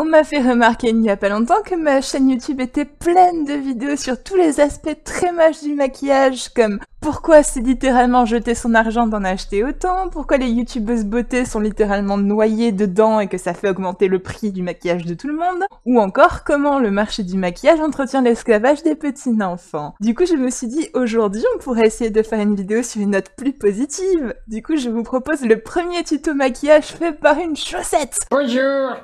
On m'a fait remarquer il n'y a pas longtemps que ma chaîne YouTube était pleine de vidéos sur tous les aspects très moches du maquillage, comme pourquoi c'est littéralement jeter son argent d'en acheter autant, pourquoi les youtubeuses beauté sont littéralement noyées dedans et que ça fait augmenter le prix du maquillage de tout le monde, ou encore comment le marché du maquillage entretient l'esclavage des petits enfants. Du coup, je me suis dit, aujourd'hui, on pourrait essayer de faire une vidéo sur une note plus positive. Du coup, je vous propose le premier tuto maquillage fait par une chaussette. Bonjour!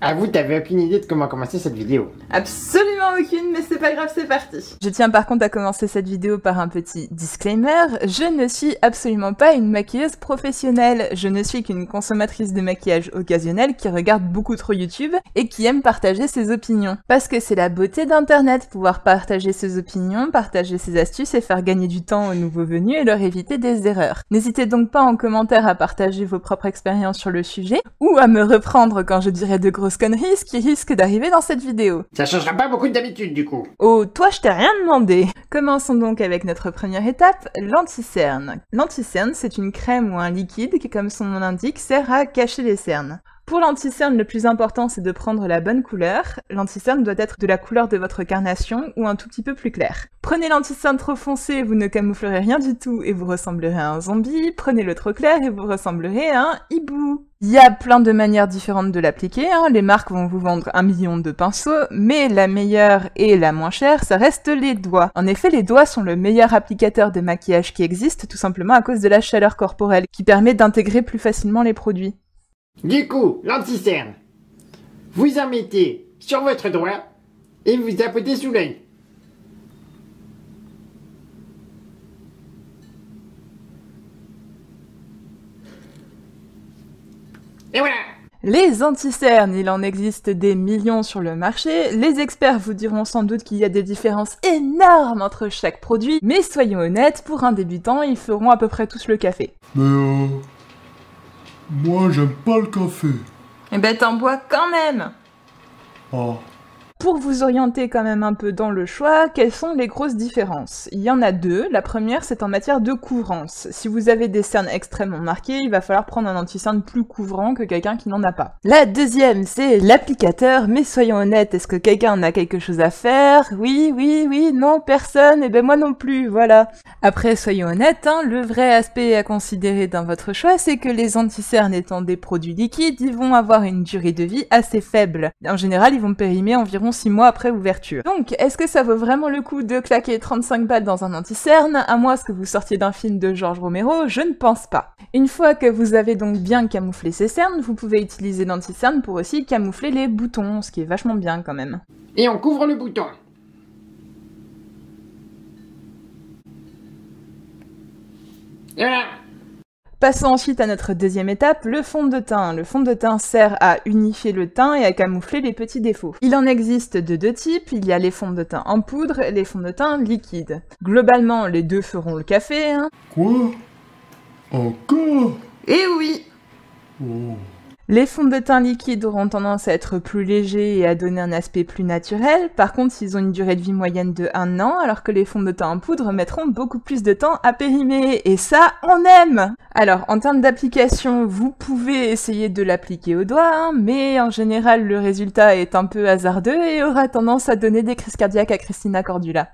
Ah, vous, t'avais aucune idée de comment commencer cette vidéo? Absolument aucune, mais c'est pas grave, c'est parti. Je tiens par contre à commencer cette vidéo par un petit disclaimer. Je ne suis absolument pas une maquilleuse professionnelle. Je ne suis qu'une consommatrice de maquillage occasionnel qui regarde beaucoup trop YouTube et qui aime partager ses opinions. Parce que c'est la beauté d'internet, pouvoir partager ses opinions, partager ses astuces et faire gagner du temps aux nouveaux venus et leur éviter des erreurs. N'hésitez donc pas en commentaire à partager vos propres expériences sur le sujet ou à me reprendre quand je dirai de grosses conneries qui risquent d'arriver dans cette vidéo. Ça changera pas beaucoup d'habitude du coup. Oh, toi je t'ai rien demandé. Commençons donc avec notre première étape, l'anti-cerne. L'anti-cerne, c'est une crème ou un liquide qui, comme son nom l'indique, sert à cacher les cernes. Pour l'anti-cerne, le plus important, c'est de prendre la bonne couleur. L'anti-cerne doit être de la couleur de votre carnation ou un tout petit peu plus clair. Prenez l'anti-cerne trop foncé, vous ne camouflerez rien du tout et vous ressemblerez à un zombie. Prenez-le trop clair et vous ressemblerez à un hibou. Il y a plein de manières différentes de l'appliquer, hein. Les marques vont vous vendre 1 million de pinceaux, mais la meilleure et la moins chère, ça reste les doigts. En effet, les doigts sont le meilleur applicateur de maquillage qui existe, tout simplement à cause de la chaleur corporelle, qui permet d'intégrer plus facilement les produits. Du coup, l'anti-cerne. Vous en mettez sur votre doigt et vous tapotez sous l'œil. Et voilà! Les anti-cernes, il en existe des millions sur le marché. Les experts vous diront sans doute qu'il y a des différences énormes entre chaque produit, mais soyons honnêtes, pour un débutant, ils feront à peu près tous le café. Mais moi j'aime pas le café. Eh ben t'en bois quand même! Ah. Pour vous orienter quand même un peu dans le choix, quelles sont les grosses différences? Il y en a deux. La première, c'est en matière de couvrance. Si vous avez des cernes extrêmement marquées, il va falloir prendre un anti-cerne plus couvrant que quelqu'un qui n'en a pas. La deuxième, c'est l'applicateur, mais soyons honnêtes, est-ce que quelqu'un en a quelque chose à faire? Oui, non, personne, et ben moi non plus, voilà. Après, soyons honnêtes, hein, le vrai aspect à considérer dans votre choix, c'est que les anti-cernes étant des produits liquides, ils vont avoir une durée de vie assez faible. En général, ils vont périmer environ 6 mois après ouverture. Donc, est-ce que ça vaut vraiment le coup de claquer 35 balles dans un anti-cerne, à moins que vous sortiez d'un film de George Romero? Je ne pense pas. Une fois que vous avez donc bien camouflé ces cernes, vous pouvez utiliser l'anti-cerne pour aussi camoufler les boutons, ce qui est vachement bien quand même. Et on couvre le bouton. Et voilà! Passons ensuite à notre deuxième étape, le fond de teint. Le fond de teint sert à unifier le teint et à camoufler les petits défauts. Il en existe de deux types, il y a les fonds de teint en poudre et les fonds de teint liquides. Globalement, les deux feront le café, hein. Quoi? Encore? Eh oui! Oh. Les fonds de teint liquides auront tendance à être plus légers et à donner un aspect plus naturel. Par contre, ils ont une durée de vie moyenne de 1 an, alors que les fonds de teint en poudre mettront beaucoup plus de temps à périmer. Et ça, on aime! Alors, en termes d'application, vous pouvez essayer de l'appliquer au doigt, hein, mais en général, le résultat est un peu hasardeux et aura tendance à donner des crises cardiaques à Christina Cordula.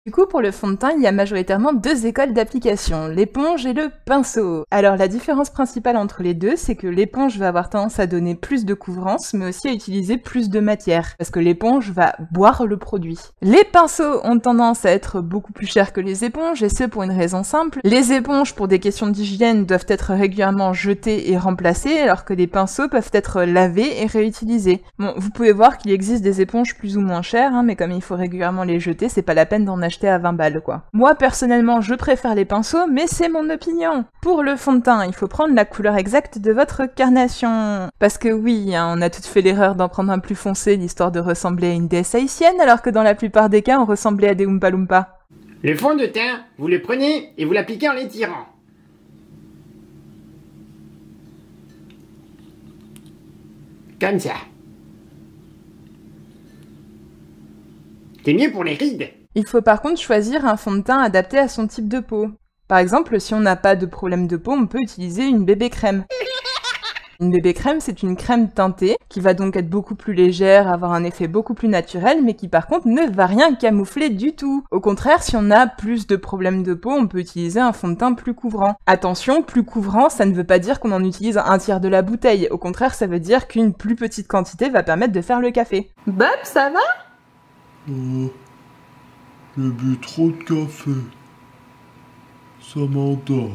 Du coup, pour le fond de teint, il y a majoritairement deux écoles d'application, l'éponge et le pinceau. Alors la différence principale entre les deux, c'est que l'éponge va avoir tendance à donner plus de couvrance, mais aussi à utiliser plus de matière, parce que l'éponge va boire le produit. Les pinceaux ont tendance à être beaucoup plus chers que les éponges, et ce pour une raison simple. Les éponges, pour des questions d'hygiène, doivent être régulièrement jetées et remplacées, alors que les pinceaux peuvent être lavés et réutilisés. Bon, vous pouvez voir qu'il existe des éponges plus ou moins chères, hein, mais comme il faut régulièrement les jeter, c'est pas la peine d'en acheter à 20 balles quoi. Moi personnellement je préfère les pinceaux, mais c'est mon opinion. Pour le fond de teint, il faut prendre la couleur exacte de votre carnation. Parce que oui, hein, on a toutes fait l'erreur d'en prendre un plus foncé, l'histoire de ressembler à une déesse haïtienne, alors que dans la plupart des cas on ressemblait à des Oompa Loompa. Le fond de teint, vous le prenez et vous l'appliquez en l'étirant. Comme ça. C'est mieux pour les rides. Il faut par contre choisir un fond de teint adapté à son type de peau. Par exemple, si on n'a pas de problème de peau, on peut utiliser une bébé crème. Une bébé crème, c'est une crème teintée qui va donc être beaucoup plus légère, avoir un effet beaucoup plus naturel, mais qui par contre ne va rien camoufler du tout. Au contraire, si on a plus de problèmes de peau, on peut utiliser un fond de teint plus couvrant. Attention, plus couvrant, ça ne veut pas dire qu'on en utilise un tiers de la bouteille. Au contraire, ça veut dire qu'une plus petite quantité va permettre de faire le café. Bob, ça va? J'ai bu trop de café. Ça m'endort.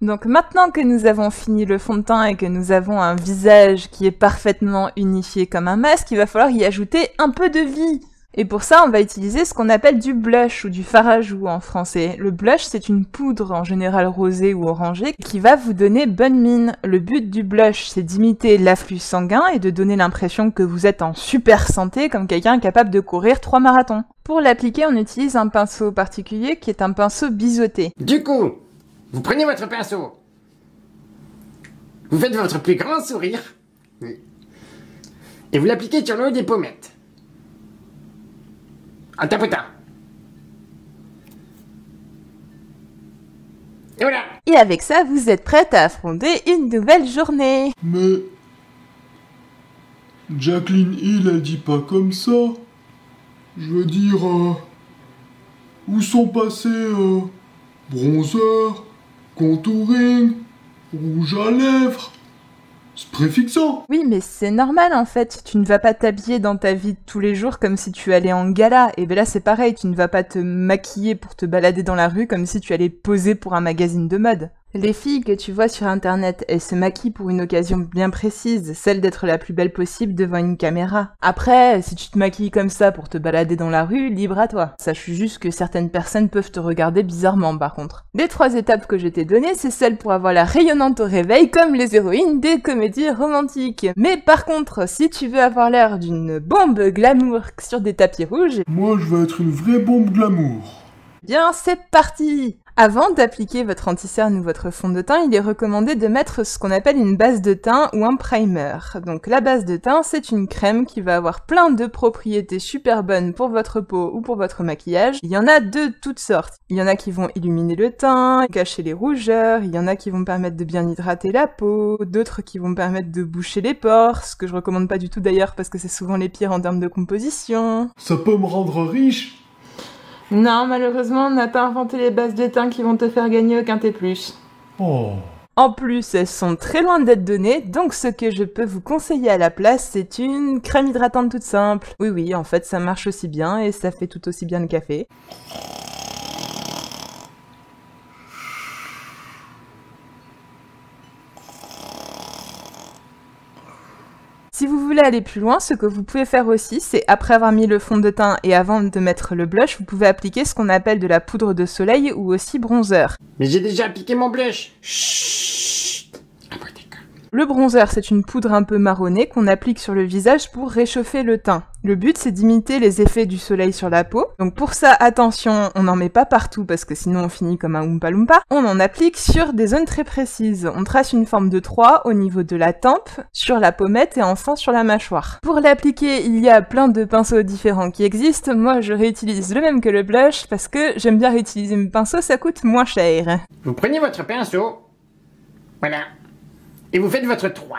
Donc maintenant que nous avons fini le fond de teint et que nous avons un visage qui est parfaitement unifié comme un masque, il va falloir y ajouter un peu de vie. Et pour ça, on va utiliser ce qu'on appelle du blush ou du fard à joues en français. Le blush, c'est une poudre, en général rosée ou orangée, qui va vous donner bonne mine. Le but du blush, c'est d'imiter l'afflux sanguin et de donner l'impression que vous êtes en super santé, comme quelqu'un capable de courir 3 marathons. Pour l'appliquer, on utilise un pinceau particulier qui est un pinceau biseauté. Du coup, vous prenez votre pinceau. Vous faites votre plus grand sourire. Et vous l'appliquez sur le haut des pommettes. En tapotant. Et voilà. Et avec ça, vous êtes prête à affronter une nouvelle journée. Mais... Jacqueline Hill, elle dit pas comme ça. Je veux dire... où sont passés... bronzer, contouring, rouge à lèvres... spray fixant. Oui, mais c'est normal en fait. Tu ne vas pas t'habiller dans ta vie de tous les jours comme si tu allais en gala. Et ben là, c'est pareil. Tu ne vas pas te maquiller pour te balader dans la rue comme si tu allais poser pour un magazine de mode. Les filles que tu vois sur internet, elles se maquillent pour une occasion bien précise, celle d'être la plus belle possible devant une caméra. Après, si tu te maquilles comme ça pour te balader dans la rue, libre à toi. Sache juste que certaines personnes peuvent te regarder bizarrement par contre. Les 3 étapes que je t'ai données, c'est celles pour avoir la rayonnante au réveil comme les héroïnes des comédies romantiques. Mais par contre, si tu veux avoir l'air d'une bombe glamour sur des tapis rouges, Moi, je veux être une vraie bombe glamour. bien c'est parti! Avant d'appliquer votre anti-cerne ou votre fond de teint, il est recommandé de mettre ce qu'on appelle une base de teint ou un primer. Donc la base de teint, c'est une crème qui va avoir plein de propriétés super bonnes pour votre peau ou pour votre maquillage. Il y en a de toutes sortes. Il y en a qui vont illuminer le teint, cacher les rougeurs, il y en a qui vont permettre de bien hydrater la peau, d'autres qui vont permettre de boucher les pores, ce que je recommande pas du tout d'ailleurs parce que c'est souvent les pires en termes de composition. Ça peut me rendre riche. Non, malheureusement, on n'a pas inventé les bases de teint qui vont te faire gagner au quintet plus. Oh. En plus, elles sont très loin d'être données, donc ce que je peux vous conseiller à la place, c'est une crème hydratante toute simple. Oui, en fait, ça marche aussi bien et ça fait tout aussi bien le café. Si vous voulez aller plus loin, ce que vous pouvez faire aussi, c'est après avoir mis le fond de teint et avant de mettre le blush, vous pouvez appliquer ce qu'on appelle de la poudre de soleil ou aussi bronzer. Mais j'ai déjà appliqué mon blush. Chut. Ah bon, d'accord. Le bronzer, c'est une poudre un peu marronnée qu'on applique sur le visage pour réchauffer le teint. Le but, c'est d'imiter les effets du soleil sur la peau. Donc pour ça, attention, on n'en met pas partout parce que sinon on finit comme un Oompa Loompa. On en applique sur des zones très précises. On trace une forme de 3 au niveau de la tempe, sur la pommette et enfin sur la mâchoire. Pour l'appliquer, il y a plein de pinceaux différents qui existent. Moi, je réutilise le même que le blush parce que j'aime bien réutiliser mes pinceaux, ça coûte moins cher. Vous prenez votre pinceau. Voilà. Et vous faites votre 3.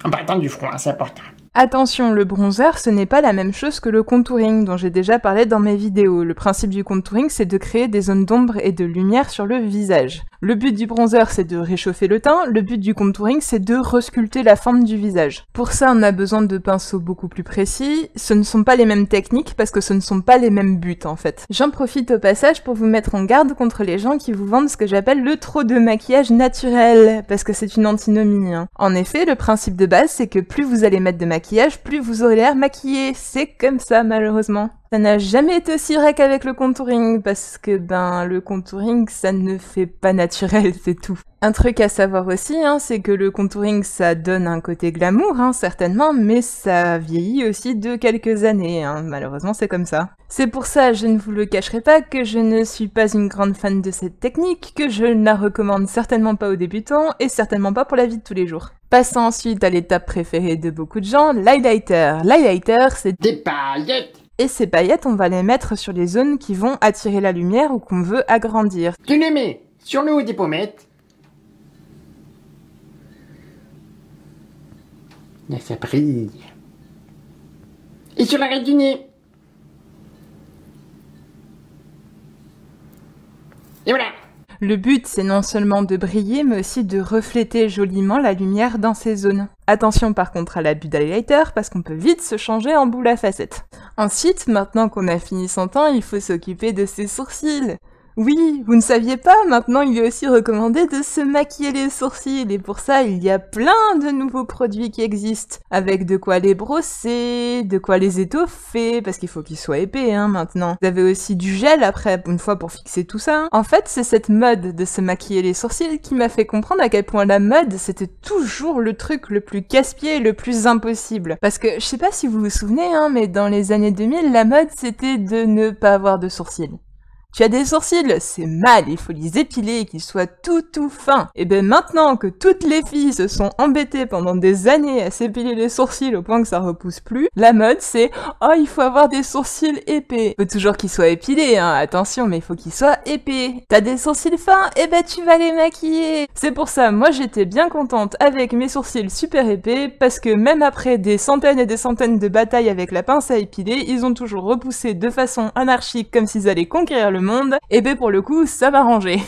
En partant du front, c'est important. Attention, le bronzer, ce n'est pas la même chose que le contouring dont j'ai déjà parlé dans mes vidéos. Le principe du contouring, c'est de créer des zones d'ombre et de lumière sur le visage. Le but du bronzer, c'est de réchauffer le teint. Le but du contouring, c'est de resculpter la forme du visage. Pour ça, on a besoin de pinceaux beaucoup plus précis. Ce ne sont pas les mêmes techniques parce que ce ne sont pas les mêmes buts, en fait. J'en profite au passage pour vous mettre en garde contre les gens qui vous vendent ce que j'appelle le trop de maquillage naturel, parce que c'est une antinomie. En effet, le principe de base, c'est que plus vous allez mettre de maquillage, plus vous aurez l'air maquillé. C'est comme ça, malheureusement. Ça n'a jamais été aussi vrai qu'avec le contouring, parce que, le contouring, ça ne fait pas naturel, c'est tout. Un truc à savoir aussi, c'est que le contouring, ça donne un côté glamour, certainement, mais ça vieillit aussi de quelques années, malheureusement, c'est comme ça. C'est pour ça, je ne vous le cacherai pas, que je ne suis pas une grande fan de cette technique, que je ne la recommande certainement pas aux débutants, et certainement pas pour la vie de tous les jours. Passons ensuite à l'étape préférée de beaucoup de gens, l'highlighter. L'highlighter, c'est Des paillettes. Et ces paillettes, on va les mettre sur les zones qui vont attirer la lumière ou qu'on veut agrandir. Tu les mets sur le haut des pommettes. Là, ça brille. Et sur l'arrêt du nez. Et voilà. Le but, c'est non seulement de briller, mais aussi de refléter joliment la lumière dans ces zones. Attention par contre à l'abus d'highlighter, parce qu'on peut vite se changer en boule à facettes. Ensuite, maintenant qu'on a fini son teint, il faut s'occuper de ses sourcils. Oui, vous ne saviez pas, maintenant il est aussi recommandé de se maquiller les sourcils, et pour ça il y a plein de nouveaux produits qui existent, avec de quoi les brosser, de quoi les étoffer, parce qu'il faut qu'ils soient épais maintenant. Vous avez aussi du gel après, une fois pour fixer tout ça. En fait, c'est cette mode de se maquiller les sourcils qui m'a fait comprendre à quel point la mode, c'était toujours le truc le plus casse-pied et le plus impossible. Parce que, je sais pas si vous vous souvenez, mais dans les années 2000, la mode c'était de ne pas avoir de sourcils. Tu as des sourcils, c'est mal, il faut les épiler et qu'ils soient tout fins. Et ben maintenant que toutes les filles se sont embêtées pendant des années à s'épiler les sourcils au point que ça repousse plus, la mode c'est « Oh, il faut avoir des sourcils épais ». Faut toujours qu'ils soient épilés, attention, mais il faut qu'ils soient épais. T'as des sourcils fins, et ben tu vas les maquiller. C'est pour ça, moi j'étais bien contente avec mes sourcils super épais, parce que même après des centaines et des centaines de batailles avec la pince à épiler, ils ont toujours repoussé de façon anarchique comme s'ils allaient conquérir le monde, et ben pour le coup, ça m'a arrangé.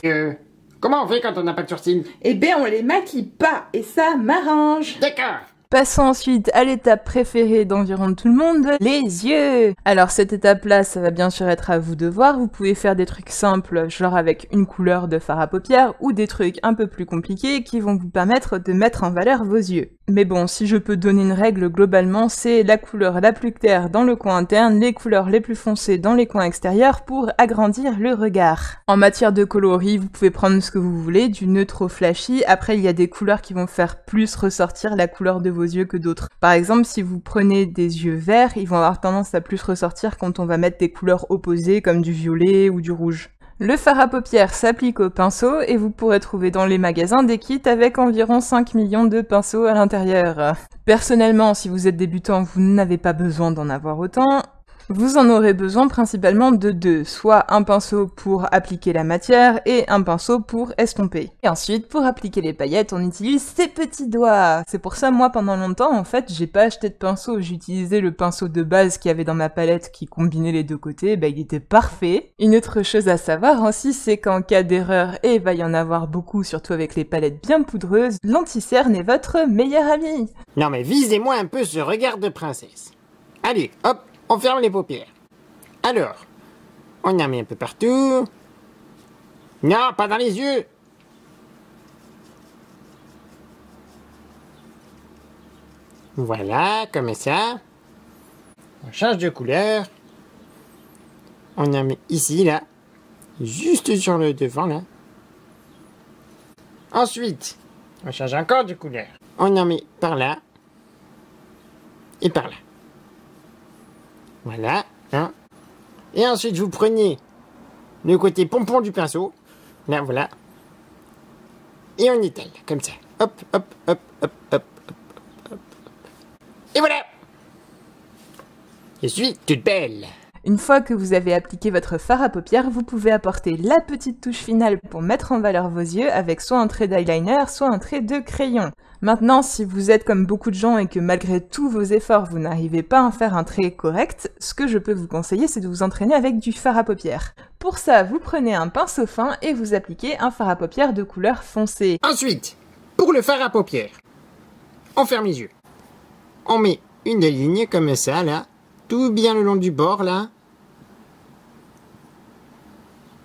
Comment on fait quand on n'a pas de sourcils? Eh ben on les maquille pas, et ça m'arrange. D'accord. Passons ensuite à l'étape préférée d'environ tout le monde, les yeux. Alors cette étape-là, ça va bien sûr être à vous de voir. Vous pouvez faire des trucs simples, genre avec une couleur de fard à paupières, ou des trucs un peu plus compliqués qui vont vous permettre de mettre en valeur vos yeux. Mais bon, si je peux donner une règle globalement, c'est la couleur la plus claire dans le coin interne, les couleurs les plus foncées dans les coins extérieurs pour agrandir le regard. En matière de coloris, vous pouvez prendre ce que vous voulez, du neutre au flashy. Après, il y a des couleurs qui vont faire plus ressortir la couleur de vos yeux que d'autres. Par exemple, si vous prenez des yeux verts, ils vont avoir tendance à plus ressortir quand on va mettre des couleurs opposées comme du violet ou du rouge. Le fard à paupières s'applique au pinceau et vous pourrez trouver dans les magasins des kits avec environ 5 millions de pinceaux à l'intérieur. Personnellement, si vous êtes débutant, vous n'avez pas besoin d'en avoir autant. Vous en aurez besoin principalement de deux, soit un pinceau pour appliquer la matière et un pinceau pour estomper. Et ensuite, pour appliquer les paillettes, on utilise ses petits doigts. C'est pour ça, moi, pendant longtemps, en fait, j'ai pas acheté de pinceau. J'utilisais le pinceau de base qu'il y avait dans ma palette qui combinait les deux côtés, il était parfait. Une autre chose à savoir aussi, c'est qu'en cas d'erreur, et il va y en avoir beaucoup, surtout avec les palettes bien poudreuses, l'anti-cerne est votre meilleur ami. Non mais visez-moi un peu ce regard de princesse. Allez, hop, on ferme les paupières. Alors, on en met un peu partout. Non, pas dans les yeux. Voilà, comme ça. On change de couleur. On en met ici, là. Juste sur le devant, là. Ensuite, on change encore de couleur. On en met par là. Et par là. Voilà, Et ensuite, vous prenez le côté pompon du pinceau. Là, voilà. Et on étale, comme ça. Hop, hop, hop, hop, hop, hop, hop. Et voilà! Je suis toute belle. Une fois que vous avez appliqué votre fard à paupières, vous pouvez apporter la petite touche finale pour mettre en valeur vos yeux avec soit un trait d'eyeliner, soit un trait de crayon. Maintenant, si vous êtes comme beaucoup de gens et que malgré tous vos efforts, vous n'arrivez pas à faire un trait correct, ce que je peux vous conseiller, c'est de vous entraîner avec du fard à paupières. Pour ça, vous prenez un pinceau fin et vous appliquez un fard à paupières de couleur foncée. Ensuite, pour le fard à paupières, on ferme les yeux. On met une ligne comme ça, là, tout bien le long du bord, là.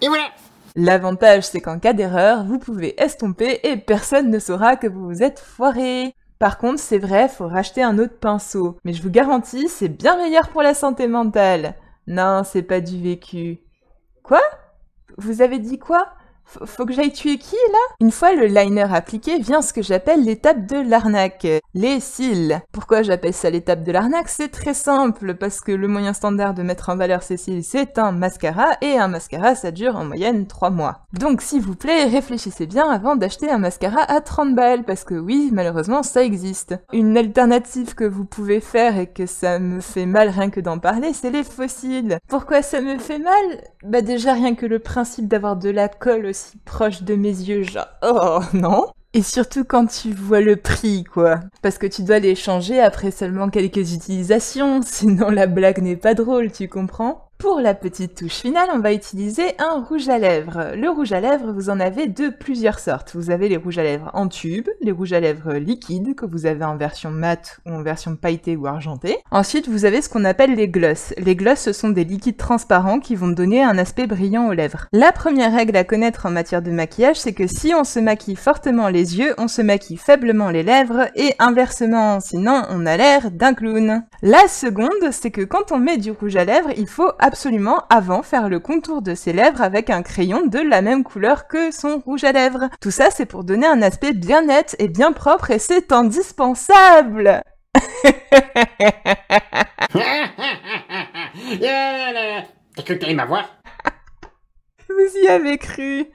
Et voilà! L'avantage, c'est qu'en cas d'erreur, vous pouvez estomper et personne ne saura que vous vous êtes foiré. Par contre, c'est vrai, faut racheter un autre pinceau. Mais je vous garantis, c'est bien meilleur pour la santé mentale. Non, c'est pas du vécu. Quoi? Vous avez dit quoi? Faut que j'aille tuer qui, là? Une fois le liner appliqué, vient ce que j'appelle l'étape de l'arnaque. Les cils. Pourquoi j'appelle ça l'étape de l'arnaque? C'est très simple, parce que le moyen standard de mettre en valeur ces cils, c'est un mascara, et un mascara, ça dure en moyenne 3 mois. Donc, s'il vous plaît, réfléchissez bien avant d'acheter un mascara à 30 balles, parce que oui, malheureusement, ça existe. Une alternative que vous pouvez faire, et que ça me fait mal rien que d'en parler, c'est les faux cils. Pourquoi ça me fait mal? Bah déjà, rien que le principe d'avoir de la colle aussi proche de mes yeux, genre, oh non. Et surtout quand tu vois le prix, quoi. Parce que tu dois les changer après seulement quelques utilisations, sinon la blague n'est pas drôle, tu comprends? Pour la petite touche finale, on va utiliser un rouge à lèvres. Le rouge à lèvres, vous en avez de plusieurs sortes. Vous avez les rouges à lèvres en tube, les rouges à lèvres liquides, que vous avez en version mat ou en version pailletée ou argentée. Ensuite, vous avez ce qu'on appelle les gloss. Les gloss, ce sont des liquides transparents qui vont donner un aspect brillant aux lèvres. La première règle à connaître en matière de maquillage, c'est que si on se maquille fortement les yeux, on se maquille faiblement les lèvres et inversement, sinon on a l'air d'un clown. La seconde, c'est que quand on met du rouge à lèvres, il faut absolument avant faire le contour de ses lèvres avec un crayon de la même couleur que son rouge à lèvres. Tout ça, c'est pour donner un aspect bien net et bien propre et c'est indispensable. T'as cru que t'allais m'avoir? Vous y avez cru?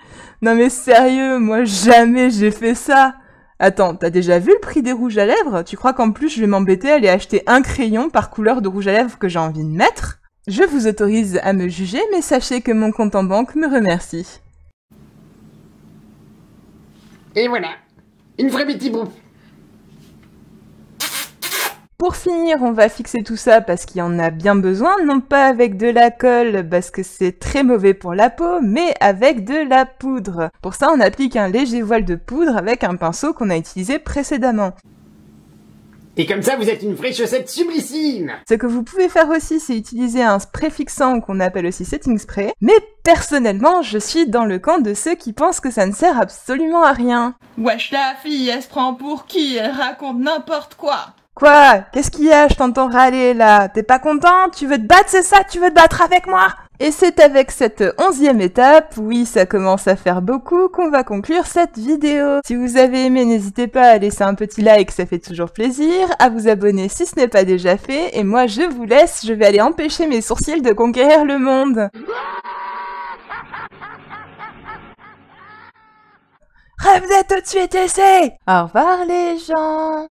Non mais sérieux, moi jamais j'ai fait ça. Attends, t'as déjà vu le prix des rouges à lèvres? Tu crois qu'en plus je vais m'embêter à aller acheter un crayon par couleur de rouge à lèvres que j'ai envie de mettre? Je vous autorise à me juger, mais sachez que mon compte en banque me remercie. Et voilà, une vraie Betty Boop. Pour finir, on va fixer tout ça parce qu'il y en a bien besoin, non pas avec de la colle parce que c'est très mauvais pour la peau, mais avec de la poudre. Pour ça, on applique un léger voile de poudre avec un pinceau qu'on a utilisé précédemment. Et comme ça, vous êtes une vraie chaussette sublissime. Ce que vous pouvez faire aussi, c'est utiliser un spray fixant qu'on appelle aussi setting spray, mais personnellement, je suis dans le camp de ceux qui pensent que ça ne sert absolument à rien. Wesh la fille, elle se prend pour qui? Elle raconte n'importe quoi. Quoi? Qu'est-ce qu'il y a? Je t'entends râler là. T'es pas content? Tu veux te battre, c'est ça? Tu veux te battre avec moi? Et c'est avec cette 11e étape, oui ça commence à faire beaucoup, qu'on va conclure cette vidéo. Si vous avez aimé, n'hésitez pas à laisser un petit like, ça fait toujours plaisir, à vous abonner si ce n'est pas déjà fait, et moi je vous laisse, je vais aller empêcher mes sourcils de conquérir le monde. Rêve d'être au-dessus et Au revoir les gens.